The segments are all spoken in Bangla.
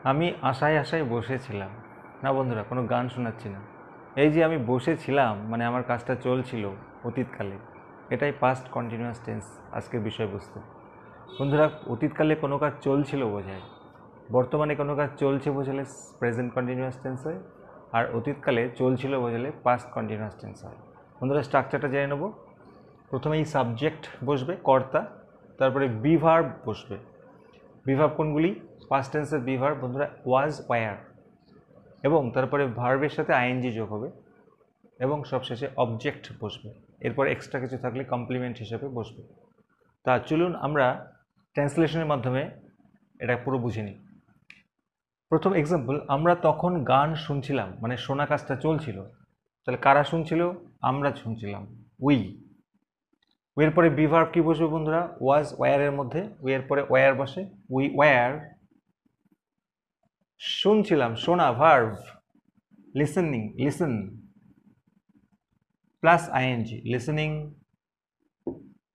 আমি আশায় আশায় বসেছিলাম। না বন্ধুরা, কোনো গান শোনাচ্ছি না। এই যে আমি বসেছিলাম মানে আমার কাজটা চলছিল অতীতকালে, এটাই পাস্ট কন্টিনিউয়াস টেন্স আজকের বিষয়বস্তু। বন্ধুরা, অতীতকালে কোনো কাজ চলছিল বোঝায়, বর্তমানে কোনো কাজ চলছে বোঝালে প্রেজেন্ট কন্টিনিউয়াস টেন্স হয়, আর অতীতকালে চলছিল বোঝালে পাস্ট কন্টিনিউয়াস টেন্স হয়। বন্ধুরা, স্ট্রাকচারটা জেনে নেব। প্রথমে এই সাবজেক্ট বসবে, কর্তা, তারপরে বি ভার্ব বসবে। বি ভার্ব কোনগুলি? পাস্ট টেন্সের বি ভার্ব বন্ধুরা ওয়াজ, ওয়্যার, এবং তারপরে ভার্বের সাথে আইএনজি যোগ হবে, এবং সবশেষে অবজেক্ট বসবে। এরপর এক্সট্রা কিছু থাকলে কমপ্লিমেন্ট হিসেবে বসবে। তা চলুন আমরা ট্রান্সলেশনের মাধ্যমে এটা পুরো বুঝে নিই। প্রথম এক্সাম্পল, আমরা তখন গান শুনছিলাম, মানে শোনা কাজটা চলছিল। তাহলে কারা শুনছিল? আমরা শুনছিলাম, উই। এর পরে বি ভার্ব কি বসবে বন্ধুরা? ওয়াজ, ওয়্যারের মধ্যে এর পরে ওয়্যার বসে, উই ওয়্যার শুনছিলাম, শোনা verb, listening, listen plus ING, listening.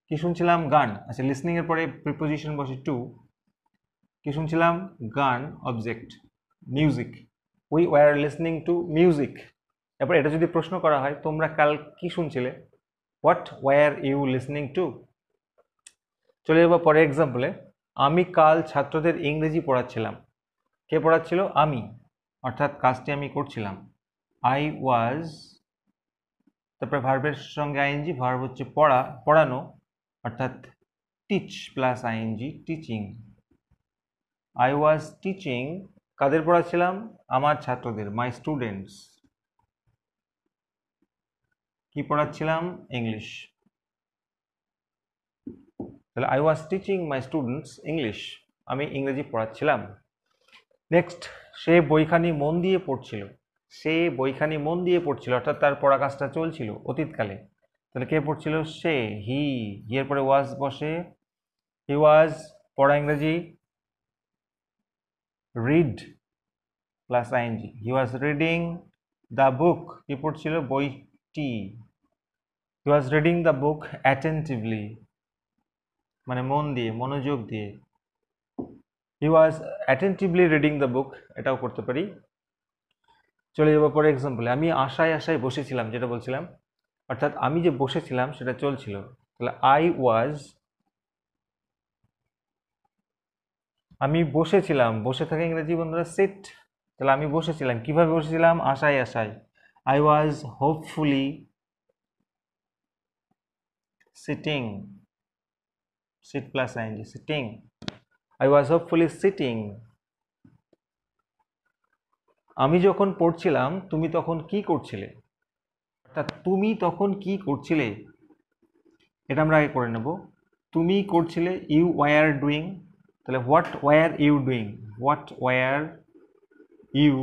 কি শুনছিলাম? গান। আচ্ছা, লিসনিং এর পরে প্রিপোজিশন বসে টু। কি শুনছিলাম? গান, object, music. We were listening to music. এরপর এটা যদি প্রশ্ন করা হয়, তোমরা কাল কি শুনছিলে? What were you listening to? চলে যাবো পরে এক্সাম্পলে। আমি কাল ছাত্রদের ইংরেজি পড়াচ্ছিলাম। কে পড়াচ্ছিল? আমি, অর্থাৎ কাজটি আমি করছিলাম। আই ওয়াজ, তারপরে ভার্বের সঙ্গে আইএনজি, ভার্ব হচ্ছে পড়া, পড়ানো, অর্থাৎ teach plus ING, teaching. I was teaching, কাদের পড়াচ্ছিলাম? আমার ছাত্রদের, মাই স্টুডেন্টস। কি পড়াচ্ছিলাম? ইংলিশ। তাহলে I was teaching my students English, আমি ইংরেজি পড়াচ্ছিলাম। নেক্সট, সে বইখানি মন দিয়ে পড়ছিল। সে বইখানি মন দিয়ে পড়ছিল, অর্থাৎ তার পড়া কাজটা চলছিল অতীতকালে। তাহলে কে পড়ছিল? সে, হি। এর পরে ওয়াজ বসে, হি ওয়াজ, পড়া ইংরেজি read plus ING, he was reading the book. কি পড়ছিল? বইটি। He was reading the book attentively, মানে মন দিয়ে, মনোযোগ দিয়ে। He was attentively reading the book, এটাও করতে পারি। চলে যাবো পরে এক্সাম্পলে। আমি আশায় আশায় বসেছিলাম, যেটা বলছিলাম, অর্থাৎ আমি যে বসেছিলাম সেটা চলছিল। তাহলে আই ওয়াজ, আমি বসেছিলাম, বসে থাকে ইংরেজি বন্ধুরা সিট। তাহলে আমি বসেছিলাম, কিভাবে বসেছিলাম? আশায় আশায়। I was hopefully sitting, sit plus ING, sitting. I was hopefully sitting. আমি যখন পড়ছিলাম, তুমি তখন কি করছিলে? অর্থাৎ তুমি তখন কি করছিলে, এটা আমরা আগে করে নেব। তুমি করছিলে, ইউ ওয়ার ডুইং। তাহলে what were you doing? What were you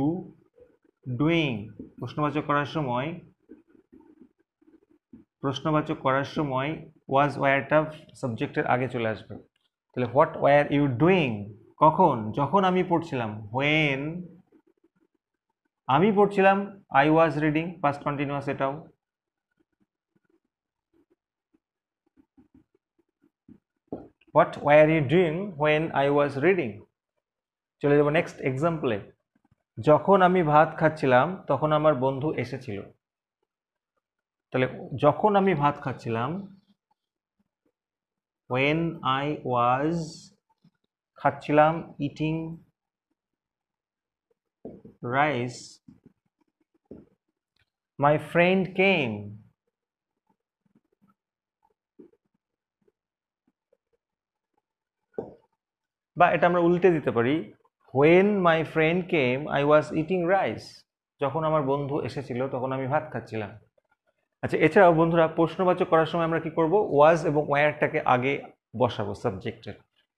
doing? প্রশ্নবাচক করার সময়, প্রশ্নবাচক করার সময় ওয়াজ ওয়ারটা সাবজেক্টের আগে চলে আসবে। তাহলে হোয়াট ওয়ার ইউ ডুইং? কখন? যখন আমি পড়ছিলাম, হোয়েন আমি পড়ছিলাম, I was reading, past continuous এটাও। What were you doing when I was reading. চলে যাবো নেক্সট এক্সাম্পলে। যখন আমি ভাত খাচ্ছিলাম তখন আমার বন্ধু এসেছিল। তাহলে যখন আমি ভাত খাচ্ছিলাম, when I was, খাচ্ছিলাম, eating rice, my friend came. বা এটা আমরা উল্টে দিতে পারি, when my friend came I was eating rice, যখন আমার বন্ধু এসেছিল তখন আমি ভাত খাচ্ছিলাম। আচ্ছা, এছাড়াও বন্ধুরা প্রশ্নবাচক করার সময় আমরা কি করব? ওয়াজ এবং ওয়্যারটাকে আগে বসাবো সাবজেক্টের,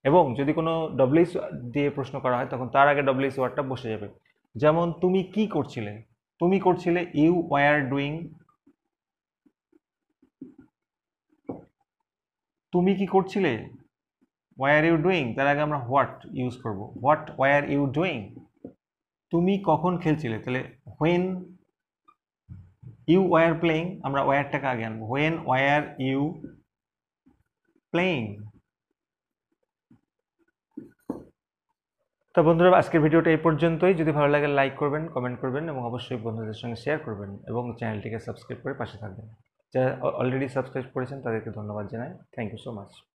এবং যদি কোনো ডব্লিউএস দিয়ে প্রশ্ন করা হয় তখন তার আগে ডব্লিউএস ওয়ার্ডটা বসে যাবে। যেমন তুমি কি করছিলে, তুমি করছিলে, ইউ ওয়ার ডুইং। তুমি কি করছিলে, ওয়ার ইউ ডুইং, তার আগে আমরা হোয়াট ইউজ করব, হোয়াট ওয়ার ইউ ডুইং। তুমি কখন খেলছিলে, তাহলে হোয়েন ইউ ওয়ার প্লেইং, আমরা ওয়ারটাকে আগে আনবো, হোয়েন ওয়ার ইউ প্লেইং। তো বন্ধুরা, আজকের ভিডিওটা এই পর্যন্তই। যদি ভালো লাগে লাইক করবেন, কমেন্ট করবেন এবং অবশ্যই বন্ধুদের সঙ্গে শেয়ার করবেন এবং চ্যানেলটিকে সাবস্ক্রাইব করে পাশে থাকবেন। যারা অলরেডি সাবস্ক্রাইব করেছেন তাদেরকে ধন্যবাদ জানাই। Thank you so much.